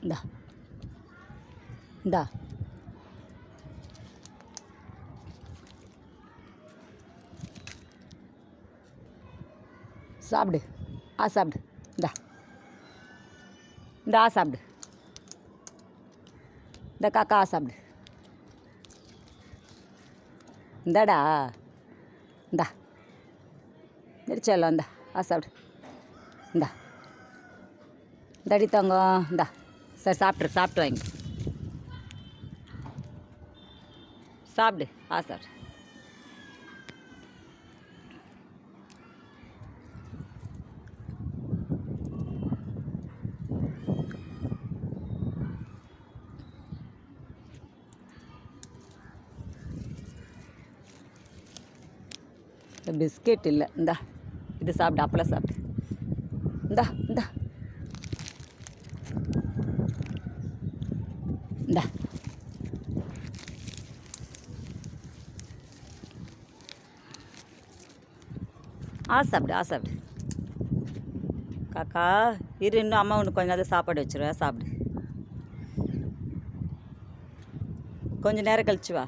இந்தா இந்தா சாப்பிடு. சாப்பிடு. இந்தா இந்த சாப்பிடு. இந்த காக்கா சாப்பிடு. இந்தாடா இந்தா நெரிச்சல்ல இந்தா சாப்பிடு. இந்தா இந்தடி தங்கம். இந்தா சரி சாப்பிட்டு வாங்கி சாப்பிடு. சாப்பிடு. பிஸ்கெட் இல்லை. இந்தா இது சாப்பிடு. அப்பளம் சாப்பிடு. இந்தா இந்தா இந்தா சாப்பிடு. சாப்பிடு காக்கா. இரு இன்னும் அம்மா உனக்கு கொஞ்சம் நேரம் சாப்பாடு வச்சுருவேன். சாப்பிடு. கொஞ்சம் நேரம் கழிச்சு வா.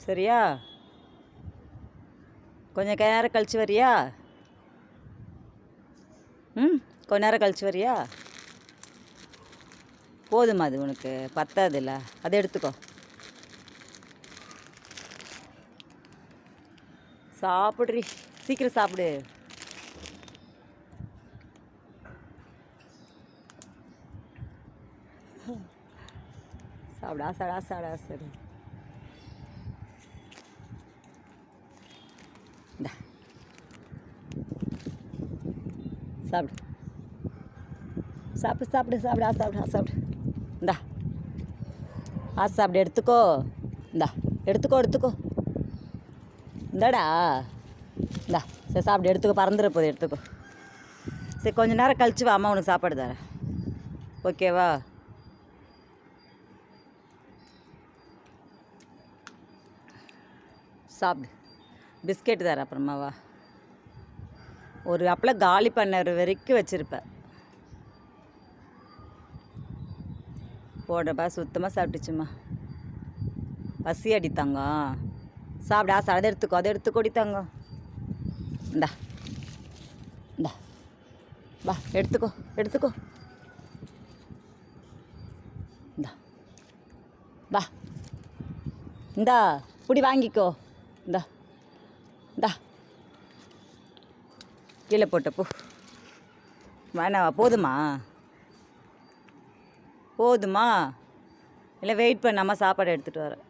சரியா? கொஞ்சம் நேரம் கழிச்சு வரியா? கொஞ்ச நேரம் கழிச்சு வரியா? போதுமா? அது உனக்கு பத்தாதுல்ல, அதை எடுத்துக்கோ. சாப்பிட்றி, சீக்கிரம் சாப்பிடு. சாப்பிடா சரி. சாப்பிடு. சாப்பிடு. இந்தா சாப்பிடு. எடுத்துக்கோ. இந்தா எடுத்துக்கோ. இந்தாடா இந்தா சரி சாப்பிடு. எடுத்துக்கோ. பறந்துட போகுது. எடுத்துக்கோ. சரி கொஞ்சம் நேரம் கழிச்சு வா, அம்மா உனக்கு சாப்பாடு தரேன். ஓகேவா? சாப்பிடு. பிஸ்கெட்டு தரேன் அப்புறமா வா. ஒரு அப்பளம் காலி பண்ண வரைக்கும் வச்சுருப்பேன். போடுறப்பா சுத்தமாக சாப்பிட்டுச்சுமா. பசி அடித்தாங்க. சாப்பிடு. அதை எடுத்துக்கோடி தாங்க. இந்தா வா எடுத்துக்கோ. இந்தா வா. இந்தா புடி வாங்கிக்கோ. இந்தா கீழே போட்டப்போ வேணாவா? போதுமா? இல்லை வெயிட் பண்ணாமல் சாப்பாடு எடுத்துகிட்டு வரேன்.